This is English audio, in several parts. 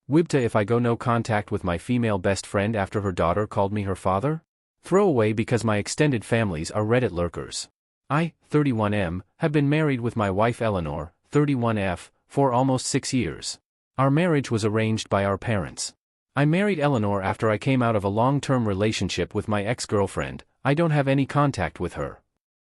WIBTA if I go no contact with my female best friend after her daughter called me her father? Throwaway because my extended families are Reddit lurkers. I, 31M, have been married with my wife Eleanor, 31F, for almost 6 years. Our marriage was arranged by our parents. I married Eleanor after I came out of a long-term relationship with my ex-girlfriend. I don't have any contact with her.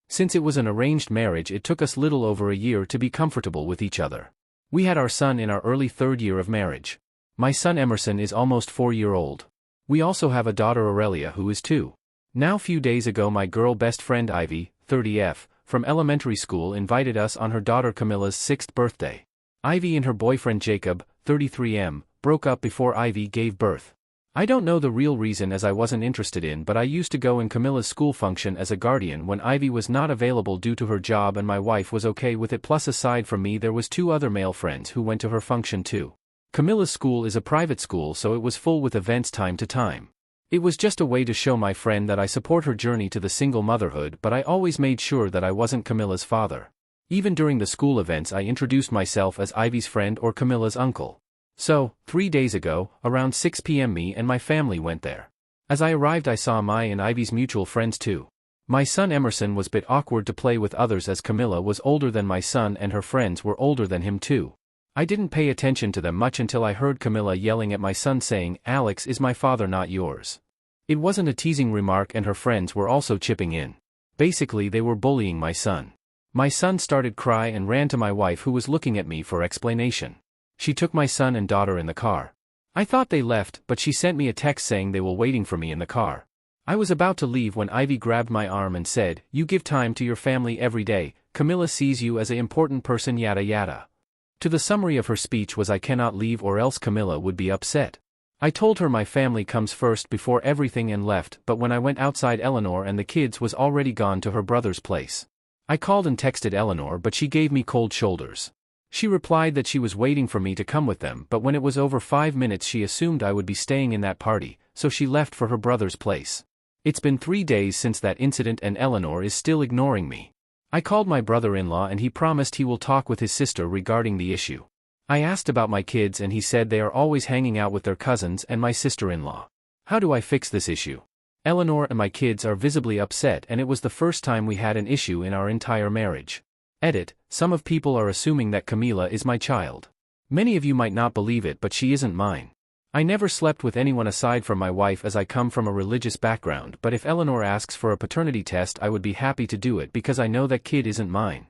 Since it was an arranged marriage, it took us little over a year to be comfortable with each other. We had our son in our early 3rd year of marriage. My son Emerson is almost 4-year-old. We also have a daughter Aurelia who is 2. Now few days ago my girl best friend Ivy, 30F, from elementary school invited us on her daughter Camilla's 6th birthday. Ivy and her boyfriend Jacob, 33M, broke up before Ivy gave birth. I don't know the real reason as I wasn't interested in, but I used to go in Camilla's school function as a guardian when Ivy was not available due to her job and my wife was okay with it, plus aside from me there was 2 other male friends who went to her function too. Camilla's school is a private school so it was full with events time to time. It was just a way to show my friend that I support her journey to the single motherhood, but I always made sure that I wasn't Camilla's father. Even during the school events I introduced myself as Ivy's friend or Camilla's uncle. So, 3 days ago, around 6 p.m. me and my family went there. As I arrived I saw my and Ivy's mutual friends too. My son Emerson was a bit awkward to play with others as Camilla was older than my son and her friends were older than him too. I didn't pay attention to them much until I heard Camilla yelling at my son saying, "Alex is my father not yours." It wasn't a teasing remark and her friends were also chipping in. Basically they were bullying my son. My son started cry and ran to my wife who was looking at me for explanation. She took my son and daughter in the car. I thought they left, but she sent me a text saying they were waiting for me in the car. I was about to leave when Ivy grabbed my arm and said, "You give time to your family every day, Camilla sees you as an important person yada yada." To the summary of her speech was I cannot leave or else Camilla would be upset. I told her my family comes first before everything and left, but when I went outside Eleanor and the kids was already gone to her brother's place. I called and texted Eleanor but she gave me cold shoulders. She replied that she was waiting for me to come with them, but when it was over 5 minutes she assumed I would be staying in that party, so she left for her brother's place. It's been 3 days since that incident and Eleanor is still ignoring me. I called my brother-in-law and he promised he will talk with his sister regarding the issue. I asked about my kids and he said they are always hanging out with their cousins and my sister-in-law. How do I fix this issue? Eleanor and my kids are visibly upset and it was the first time we had an issue in our entire marriage. Edit, some of people are assuming that Camila is my child. Many of you might not believe it but she isn't mine. I never slept with anyone aside from my wife as I come from a religious background, but if Eleanor asks for a paternity test I would be happy to do it because I know that kid isn't mine.